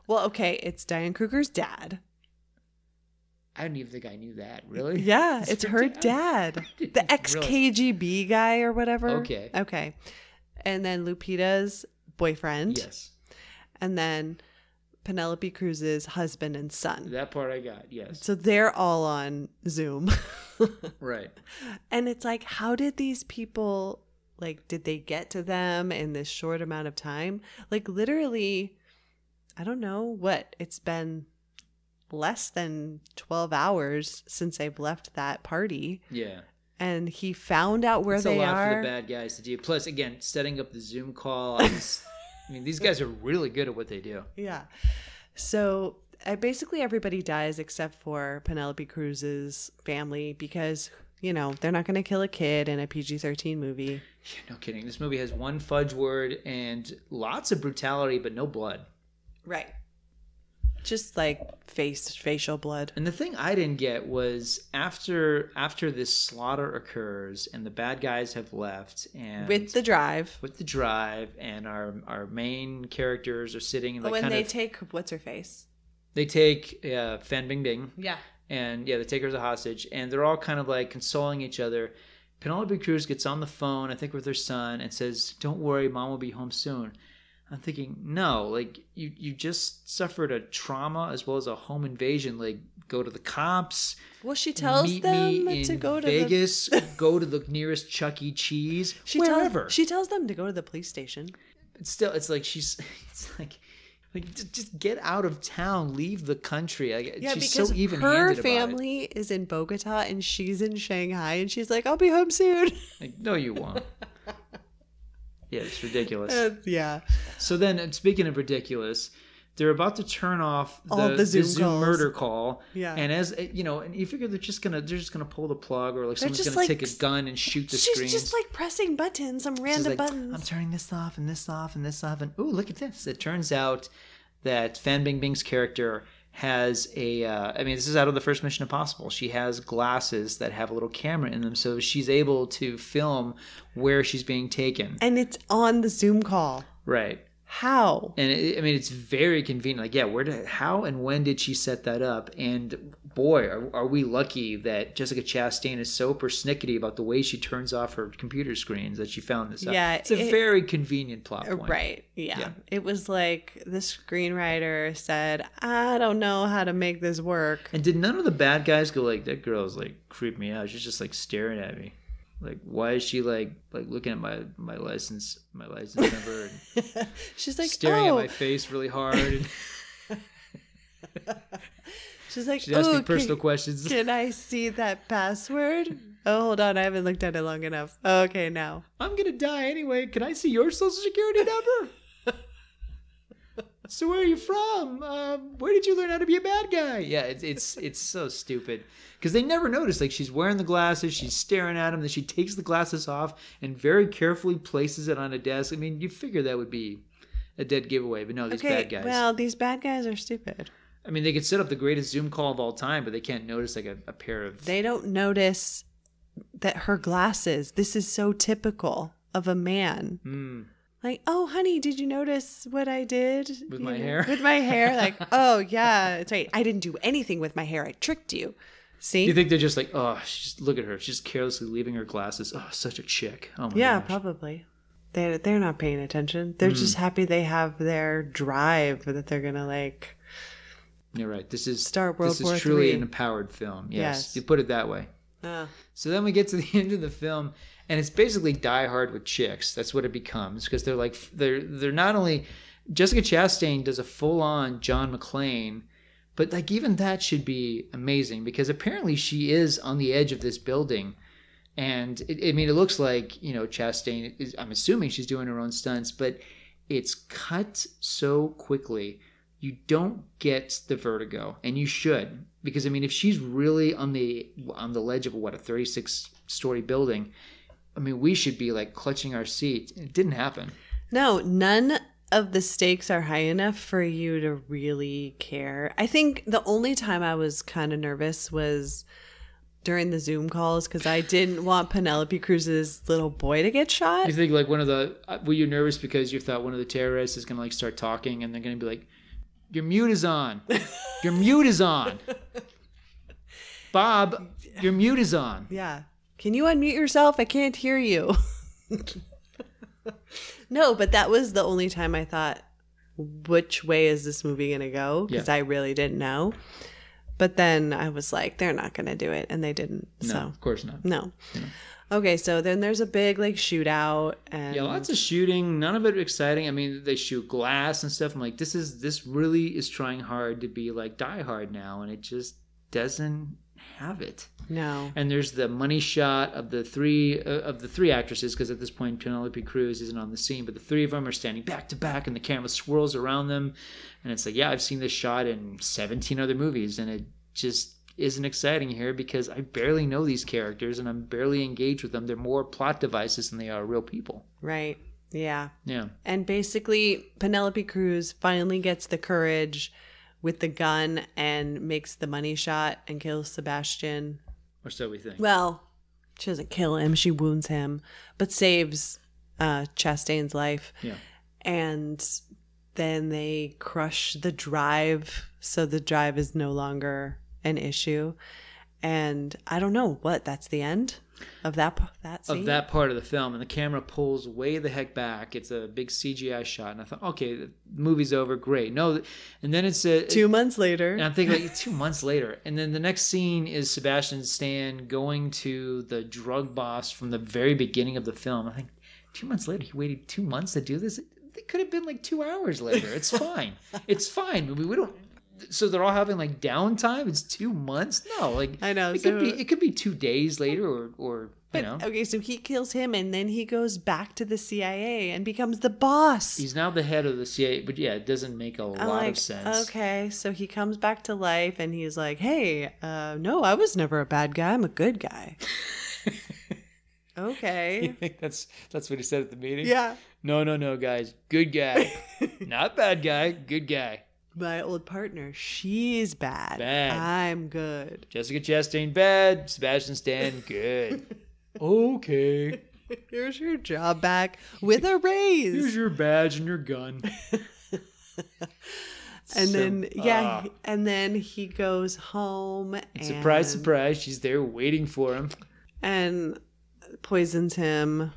Well, okay, it's Diane Kruger's dad. I don't even think I knew that. Really? Yeah, it's her dad. The ex-KGB guy or whatever. Okay. And then Lupita's boyfriend. Yes. And then Penelope Cruz's husband and son. That part I got, yes. So they're all on Zoom. Right. And it's like, how did these people, like, did they get to them in this short amount of time? Like, literally, I don't know what, it's been less than 12 hours since they've left that party. Yeah. And he found out where they are. It's a lot for the bad guys to do. Plus, again, setting up the Zoom call. I mean, these guys are really good at what they do. Yeah. So basically everybody dies except for Penelope Cruz's family because, they're not going to kill a kid in a PG-13 movie. Yeah, no kidding. This movie has one fudge word and lots of brutality, but no blood. Right. Just like facial blood. And the thing I didn't get was after this slaughter occurs and the bad guys have left and with the drive and our main characters are sitting in take what's her face? They take Fan Bingbing. Yeah. And they take her as a hostage and they're all kind of like consoling each other. Penelope Cruz gets on the phone, I think with her son, and says, "Don't worry, Mom will be home soon." I'm thinking, no, like you just suffered a trauma as well as a home invasion. Like, go to the cops. Well, she tells them to go to Vegas. Go to the nearest Chuck E. Cheese. Wherever. She tells them to go to the police station. It's still, it's like Like, just get out of town, leave the country. Like, Yeah, she's because so even-handed her family is in Bogota and she's in Shanghai, and she's like, "I'll be home soon." Like, no, you won't. Yeah, it's ridiculous. Yeah. So then, speaking of ridiculous, they're about to turn off All the Zoom murder call. Yeah. And as you know, and you figure they're just gonna pull the plug, or like someone's just gonna like, take a gun and shoot the She's screens. just like pressing buttons, some She's random like, buttons. I'm turning this off and this off and this off, and ooh, look at this! It turns out that Fan Bingbing's character has a I mean, this is out of the first Mission Impossible. She has glasses that have a little camera in them, so she's able to film where she's being taken. And it's on the Zoom call. Right. How? And I mean, it's very convenient. Like, yeah, how and when did she set that up? And boy, are we lucky that Jessica Chastain is so persnickety about the way she turns off her computer screens that she found this out. Yeah, it's a very convenient plot point. Right. Yeah. It was like the screenwriter said, "I don't know how to make this work." And did none of the bad guys go like, that girl's like creeped me out. She's just like staring at me. Like, why is she like looking at my license number and she's like staring at my face really hard, and she's like, she asked me personal questions. Can I see that password? Oh, hold on, I haven't looked at it long enough. Okay, now I'm gonna die anyway. Can I see your social security number? So where are you from? Where did you learn how to be a bad guy? Yeah, it's so stupid. Because they never notice. Like, she's wearing the glasses, she's staring at him, then she takes the glasses off and very carefully places it on a desk. I mean, you figure that would be a dead giveaway, but no, these bad guys. Well, these bad guys are stupid. I mean, they could set up the greatest Zoom call of all time, but they can't notice like a pair of... They don't notice that her glasses, this is so typical of a man. Like, oh, honey, did you notice what I did? With my hair? With my hair? Like, oh, yeah, that's right. I didn't do anything with my hair. I tricked you. See? You think they're just like, oh, just look at her. She's carelessly leaving her glasses. Oh, such a chick. Oh, my gosh. Probably. They're not paying attention. They're just happy they have their drive that they're going to, like... You're right. This is III. truly an empowered film. Yes. You put it that way. So then we get to the end of the film, and it's basically Die Hard with chicks. That's what it becomes, because they're not only... Jessica Chastain does a full-on John McClane, but like even that should be amazing, because apparently she is on the edge of this building, and it looks like, you know, Chastain is, I'm assuming she's doing her own stunts, but it's cut so quickly you don't get the vertigo, and you should, because I mean, if she's really on the ledge of a 36-story building, I mean, we should be like clutching our seats. It didn't happen. No, none of the stakes are high enough for you to really care. I think the only time I was kind of nervous was during the Zoom calls, because I didn't want Penelope Cruz's little boy to get shot. You think like were you nervous because you thought one of the terrorists is going to like start talking and they're going to be like, your mute is on. Your mute is on. Bob, your mute is on. Yeah. Can you unmute yourself? I can't hear you. No, but that was the only time I thought, which way is this movie going to go? Because I really didn't know. But then I was like, they're not going to do it. And they didn't. No, of course not. No. Okay, so then there's a big like shootout. And yeah, lots of shooting. None of it exciting. I mean, they shoot glass and stuff. I'm like, this really is trying hard to be like Die Hard now. And it just doesn't have it. No. And there's the money shot of the three actresses, because at this point Penelope Cruz isn't on the scene, but the three of them are standing back to back and the camera swirls around them, and it's like, yeah, I've seen this shot in 17 other movies, and it just isn't exciting here because I barely know these characters and I'm barely engaged with them. They're more plot devices than they are real people. Right. Yeah. Yeah. And basically Penelope Cruz finally gets the courage with the gun and makes the money shot and kills Sebastian. Or so we think. Well, she doesn't kill him. She wounds him, but saves Chastain's life. Yeah. And then they crush the drive, so the drive is no longer an issue. And I don't know what, that's the end of that scene? Of that part of the film, and the camera pulls way the heck back. It's a big CGI shot, and I thought, okay, the movie's over, great. No, and then it's 2 months later. And I'm thinking like 2 months later, and then the next scene is Sebastian Stan going to the drug boss from the very beginning of the film. I think 2 months later, he waited 2 months to do this. It could have been like 2 hours later. It's fine. It's fine. We don't. So they're all having like downtime. It's 2 months. No, like I know. It could be 2 days later, or you know. Okay, so he kills him, and then he goes back to the CIA and becomes the boss. He's now the head of the CIA. But yeah, it doesn't make a lot of sense. Okay, so he comes back to life, and he's like, "Hey, no, I was never a bad guy. I'm a good guy." Okay. You think that's what he said at the meeting? Yeah. No, guys. Good guy. Not bad guy. Good guy. My old partner, she's bad. Bad. I'm good. Jessica Chastain, bad. Sebastian Stan, good. Okay. Here's your job back with a raise. Here's your badge and your gun. And then he goes home. And Surprise, she's there waiting for him. And poisons him.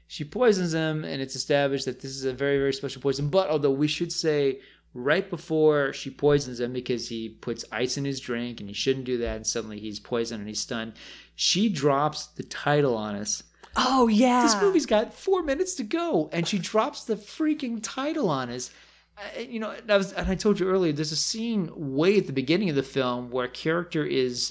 She poisons him, and it's established that this is a very, very special poison. But although we should say right before she poisons him, because he puts ice in his drink and he shouldn't do that, and suddenly he's poisoned and he's stunned, she drops the title on us. Oh, yeah. This movie's got 4 minutes to go, and she drops the freaking title on us. I told you earlier, there's a scene way at the beginning of the film where a character is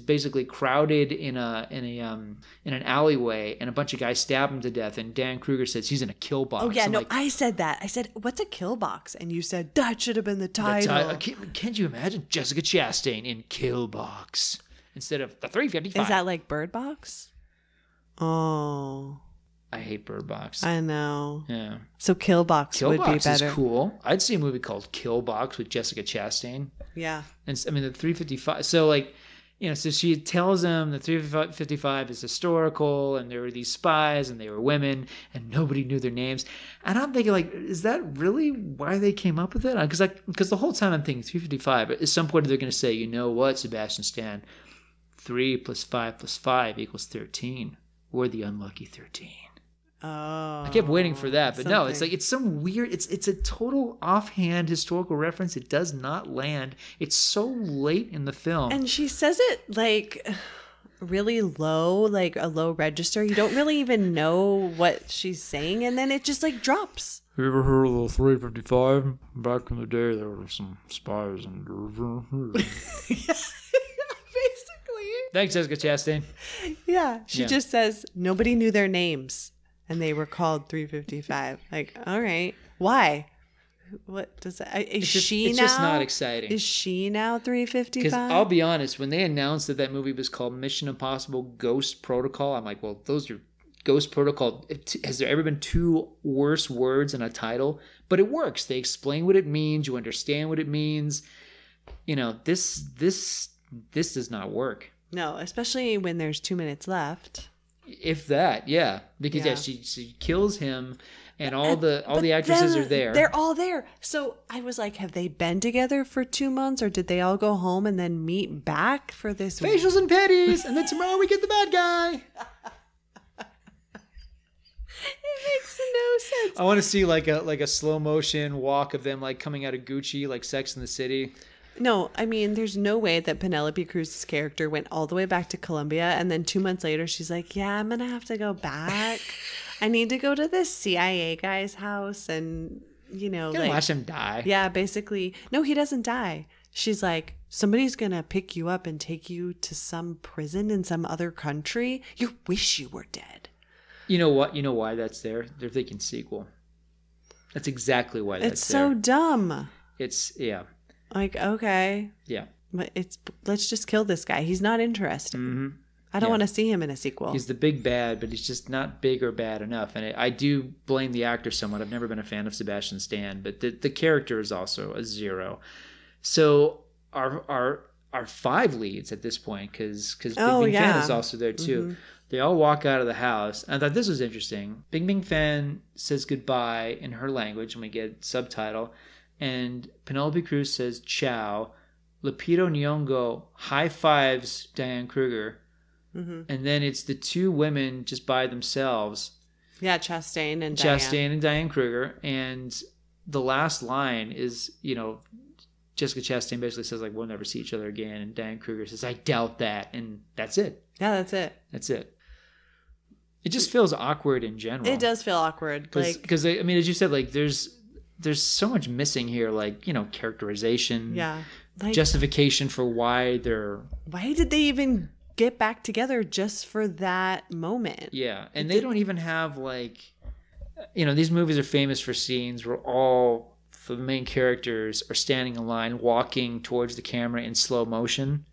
basically crowded in an alleyway, and a bunch of guys stab him to death, and Dan Kruger says he's in a kill box. Oh yeah, I said that. I said, "What's a kill box?" And you said that should have been the title. Can't you imagine Jessica Chastain in Kill Box instead of the 355? Is that like Bird Box? Oh. I hate Bird Box. I know. Yeah. So Kill Box would be better. Kill Box is cool. I'd see a movie called Kill Box with Jessica Chastain. Yeah. And I mean, the 355. So like, so she tells him the 355 is historical, and there were these spies, and they were women, and nobody knew their names. And I'm thinking, like, is that really why they came up with it? Because the whole time I'm thinking 355. At some point they're going to say, you know what, Sebastian Stan, 3 + 5 + 5 = 13. We're the unlucky 13. Oh, I kept waiting for that, but no, it's like it's some weird. It's a total offhand historical reference. It does not land. It's so late in the film, and she says it like really low, like a low register. You don't really even know what she's saying, and then it just like drops. You ever heard of the 355? Back in the day, there were some spies and. Yeah, basically. Thanks, Jessica Chastain. Yeah, she just says nobody knew their names. And they were called 355. Like, all right. Why? What does that... It's just not exciting. Is she now 355? Because I'll be honest, when they announced that movie was called Mission Impossible Ghost Protocol, I'm like, well, those are Ghost Protocol. Has there ever been 2 worse words in a title? But it works. They explain what it means. You understand what it means. This does not work. No, especially when there's 2 minutes left. If that, yeah, because she kills him, and all the actresses are there. They're all there. So I was like, have they been together for 2 months, or did they all go home and then meet back for this facials and petties, and then tomorrow we get the bad guy? It makes no sense. I want to see like a slow motion walk of them like coming out of Gucci, like Sex in the City. No, I mean, there's no way that Penelope Cruz's character went all the way back to Colombia, and then 2 months later, she's like, yeah, I'm going to have to go back. I need to go to this CIA guy's house and, like... watch him die. Yeah, basically. No, he doesn't die. She's like, somebody's going to pick you up and take you to some prison in some other country. You wish you were dead. You know what? You know why that's there? They're thinking sequel. That's exactly why that's there. It's so dumb. Yeah. Like, okay. Yeah. But let's just kill this guy. He's not interested. Mm-hmm. I don't want to see him in a sequel. He's the big bad, but he's just not big or bad enough. And I do blame the actor somewhat. I've never been a fan of Sebastian Stan, but the character is also a 0. So our 5 leads at this point, because Bing Bing Fan is also there too. Mm-hmm. They all walk out of the house. I thought this was interesting. Bing Bing Fan says goodbye in her language, and we get subtitle. And Penelope Cruz says ciao. Lupito Nyong'o high fives Diane Kruger. Mm-hmm. And then it's the 2 women just by themselves. Yeah, Chastain and Diane Kruger. And the last line is, Jessica Chastain basically says, like, we'll never see each other again. And Diane Kruger says, I doubt that. And that's it. Yeah, that's it. That's it. It just feels awkward in general. It does feel awkward. Because I mean, as you said, like there's so much missing here, like, you know, characterization, like, justification for why did they even get back together just for that moment? Yeah, and they don't even have, like, you know, these movies are famous for scenes where all the main characters are standing in line, walking towards the camera in slow motion,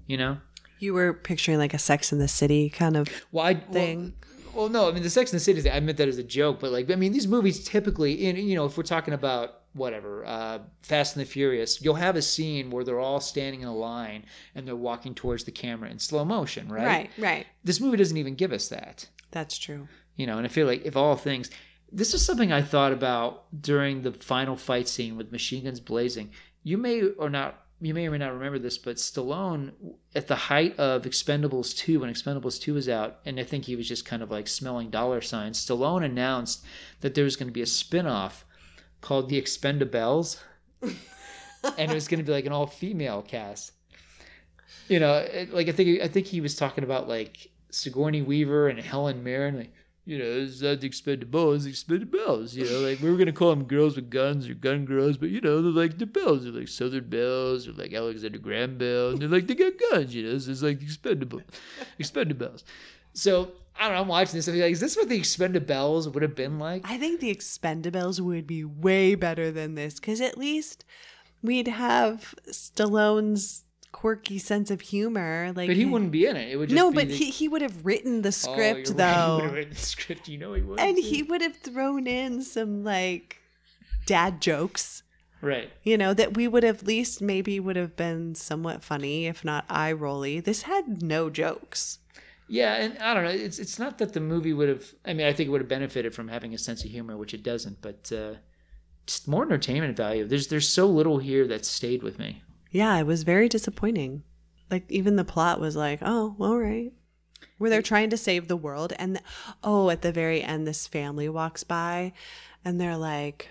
you know? You were picturing like a Sex and the City kind of thing. Well, no, I mean, the Sex and the City thing, I meant that as a joke, but like, I mean, these movies typically, you know, if we're talking about whatever, Fast and the Furious, you'll have a scene where they're all standing in a line and they're walking towards the camera in slow motion, right? Right. This movie doesn't even give us that. That's true. You know, and I feel like if all things, this is something I thought about during the final fight scene with machine guns blazing. You may or may not remember this, but Stallone, at the height of Expendables 2, when Expendables 2 was out, and I think he was just kind of like smelling dollar signs, Stallone announced that there was going to be a spin-off called The Expendables, and it was going to be like an all-female cast. You know, like I think he was talking about like Sigourney Weaver and Helen Mirren, like, you know, it's not the Expendables, you know, like we were going to call them girls with guns or gun girls, but, you know, they're like the bells, they're like Southern Bells or like Alexander Graham Bell, and they're like, they got guns, you know, so it's like Expendables. So, I don't know, I'm watching this, and I'm like, is this what the Expendables would have been like? I think the Expendables would be way better than this, because at least we'd have Stallone's quirky sense of humor, like, but he wouldn't be in it. It would just be he would have written the script, you're though. Right. He would have written the script. You know he would. And he would have thrown in some like dad jokes, right? You know, that we would have at least maybe would have been somewhat funny, if not eye rolly. This had no jokes. Yeah, and I don't know. It's not that the movie would have. I mean, I think it would have benefited from having a sense of humor, which it doesn't. But just more entertainment value. There's so little here that stayed with me. Yeah, it was very disappointing. Like, even the plot was like, oh, all right. Where they're trying to save the world. And, at the very end, this family walks by. And they're like,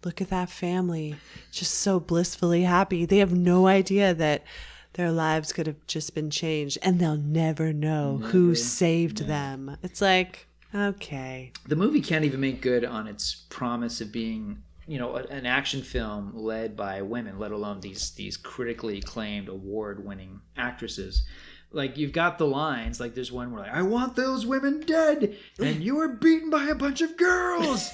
look at that family. Just so blissfully happy. They have no idea that their lives could have just been changed. And they'll never know who saved them. It's like, okay. The movie can't even make good on its promise of being, you know, an action film led by women, let alone these critically acclaimed, award-winning actresses. Like, you've got the lines, like there's one where like, I want those women dead, and you were beaten by a bunch of girls.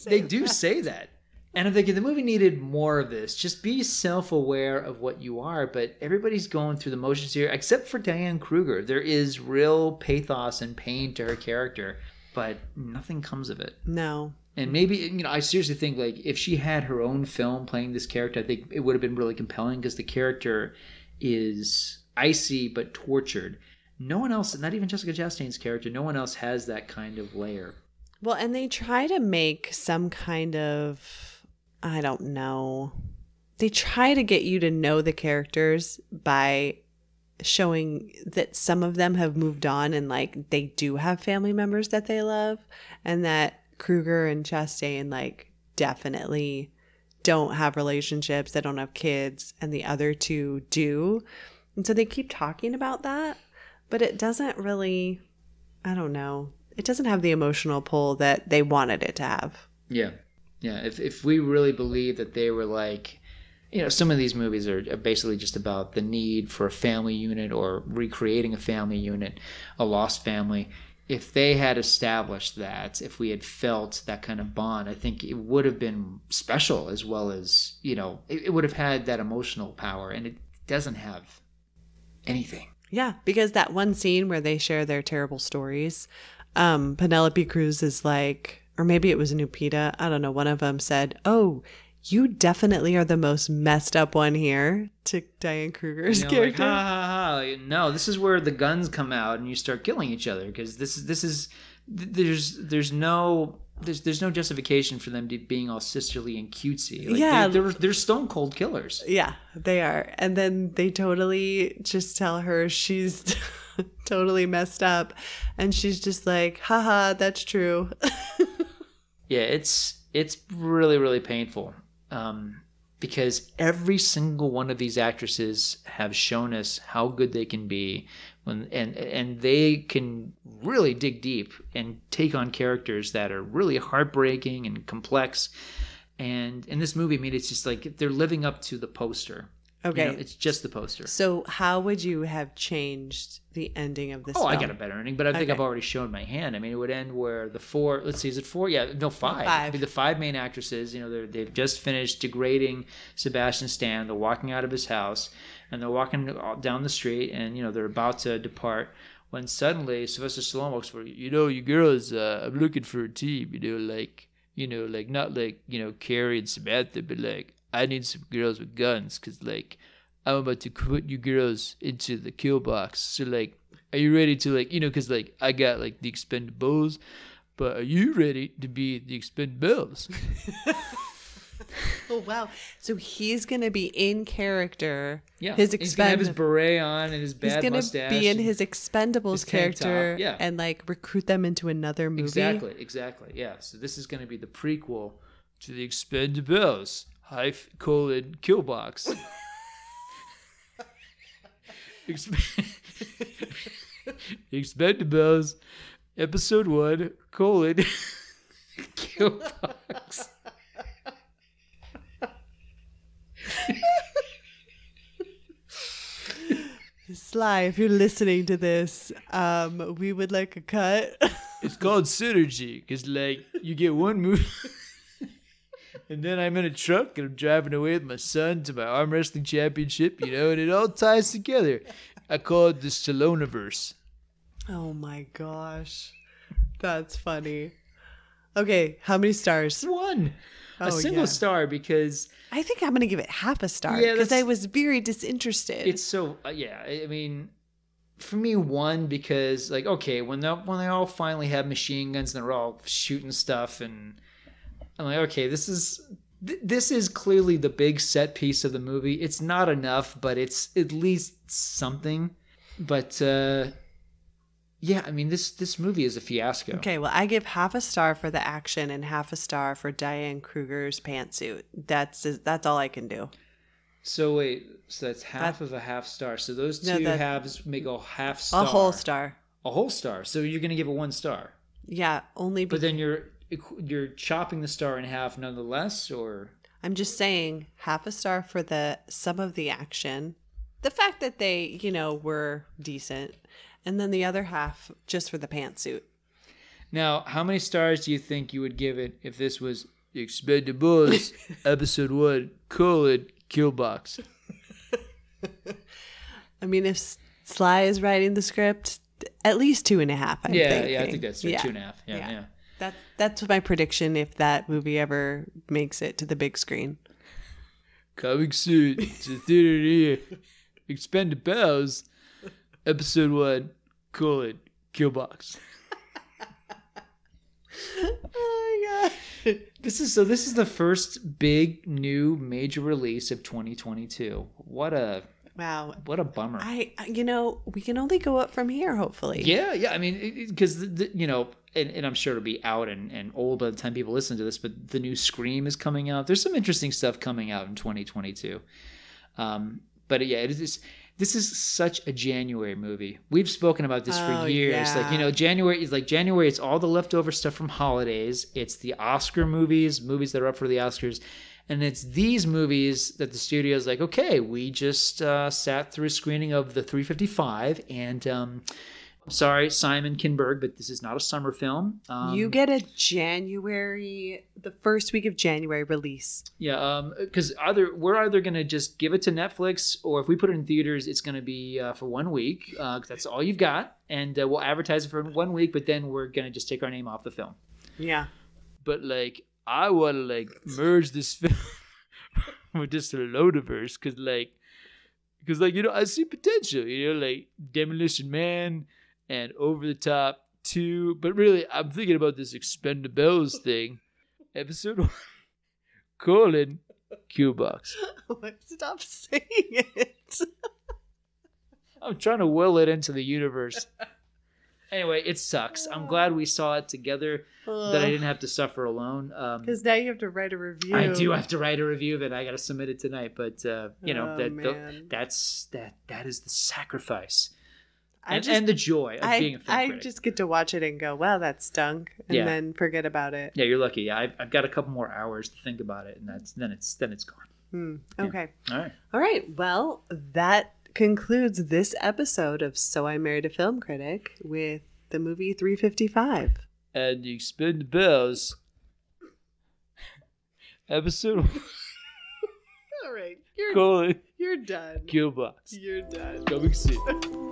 They do say that. And I'm thinking the movie needed more of this. Just be self-aware of what you are, but everybody's going through the motions here, except for Diane Kruger. There is real pathos and pain to her character, but nothing comes of it. No. And maybe, you know, I seriously think, like, if she had her own film playing this character, I think it would have been really compelling, because the character is icy but tortured. No one else, not even Jessica Chastain's character, no one else has that kind of layer. Well, and they try to make some kind of, I don't know, they try to get you to know the characters by showing that some of them have moved on and, like, they do have family members that they love, and that Kruger and Chastain, like, definitely don't have relationships, they don't have kids, and the other two do. And so they keep talking about that, but it doesn't really, I don't know, it doesn't have the emotional pull that they wanted it to have. Yeah. If we really believe that they were like, you know, some of these movies are basically just about the need for a family unit or recreating a family unit, a lost family. If they had established that, if we had felt that kind of bond, I think it would have been special, as well as, you know, it would have had that emotional power, and it doesn't have anything. Yeah, because that one scene where they share their terrible stories, Penelope Cruz is like, or maybe it was Lupita, I don't know, one of them said, oh, you definitely are the most messed up one here, to Diane Kruger's character. Like, ha ha ha! No, this is where the guns come out and you start killing each other, because there's no justification for them being all sisterly and cutesy. Like, yeah, they're stone cold killers. Yeah, they are, and then they totally just tell her she's totally messed up, and she's just like, haha, that's true. Yeah, it's really, really painful. Because every single one of these actresses have shown us how good they can be and they can really dig deep and take on characters that are really heartbreaking and complex. And in this movie, I mean, it's just like they're living up to the poster. Okay. You know, it's just the poster. So how would you have changed the ending of this film? I got a better ending, but I think I've already shown my hand. I mean, it would end where the four, let's see, is it four? Yeah, no, five. I mean, the five main actresses, you know, they've just finished degrading Sebastian Stan. They're walking out of his house, and they're walking down the street, and, you know, they're about to depart, when suddenly Sylvester Stallone walks forward. You know, you girls, I'm looking for a team, like not like, Carrie and Samantha, but like, I need some girls with guns, because, like, I'm about to put you girls into the kill box. So, like, are you ready to, like, because, like, I got, like, the Expendables, but are you ready to be the Expendables? Oh, wow. So he's going to be in character. Yeah. He's going to have his beret on and his bad mustache. He's going to be in his Expendables character and, like, recruit them into another movie. Exactly. Yeah. So this is going to be the prequel to the Expendables. Killbox. Expendables, episode 1, Killbox. Sly, if you're listening to this, we would like a cut. It's called synergy, because, like, you get one movie. And then I'm in a truck and I'm driving away with my son to my arm wrestling championship, and it all ties together. I call it the Stallone-verse. Oh my gosh. That's funny. Okay, how many stars? 1. A single star, because... I think I'm going to give it half a star, because I was very disinterested. It's so... I mean, for me, 1, because, like, okay, when they all finally have machine guns and they're all shooting stuff, and... I'm like, okay, this is clearly the big set piece of the movie. It's not enough, but it's at least something. But I mean, this movie is a fiasco. Okay, well, I give half a star for the action and half a star for Diane Kruger's pantsuit. That's all I can do. So wait, that's half of a half star. So those two halves make a half star. A whole star. A whole star. So you're gonna give it 1 star. Yeah, only. But then you're chopping the star in half nonetheless, or? I'm just saying half a star for some of the action, the fact that they, were decent, and then the other half just for the pantsuit. Now, how many stars do you think you would give it if this was Expendables episode 1, Killbox? I mean, if Sly is writing the script, at least 2.5. I think that's 2.5. Yeah. That's my prediction if that movie ever makes it to the big screen. Coming soon to theater near Expendables, episode 1, Killbox. Oh my god! This is the first big new major release of 2022. What a bummer. We can only go up from here, hopefully. Yeah. I mean, because and I'm sure it'll be out and old by the time people listen to this, but the new Scream is coming out. There's some interesting stuff coming out in 2022. But yeah, this is such a January movie. We've spoken about this for years. Yeah. Like, January, it's all the leftover stuff from holidays. It's the Oscar movies that are up for the Oscars. And it's these movies that the studio's like, okay, we just sat through a screening of the 355, and sorry, Simon Kinberg, but this is not a summer film. You get the first week of January release. Yeah, because we're either going to just give it to Netflix, or if we put it in theaters, it's going to be for 1 week. Cause that's all you've got. And we'll advertise it for 1 week, but then we're going to just take our name off the film. Yeah. But, like, I want to, like, merge this film with just a Lodaverse, because I see potential, like Demolition Man and Over the Top 2. But really, I'm thinking about this Expendables thing. Episode 1, Killbox. Stop saying it. I'm trying to will it into the universe. Anyway, it sucks. I'm glad we saw it together, that I didn't have to suffer alone. Because now you have to write a review. I do have to write a review that I got to submit it tonight. But, that is the sacrifice and the joy of being a film critic. I just get to watch it and go, well, that stunk, and then forget about it. Yeah, you're lucky. Yeah, I've got a couple more hours to think about it, and then it's gone. Okay. Yeah. All right. Well, that concludes this episode of So I Married a Film Critic with the movie 355. And the Expendables episode. All right. You're done. Killbox. You're done. Coming soon.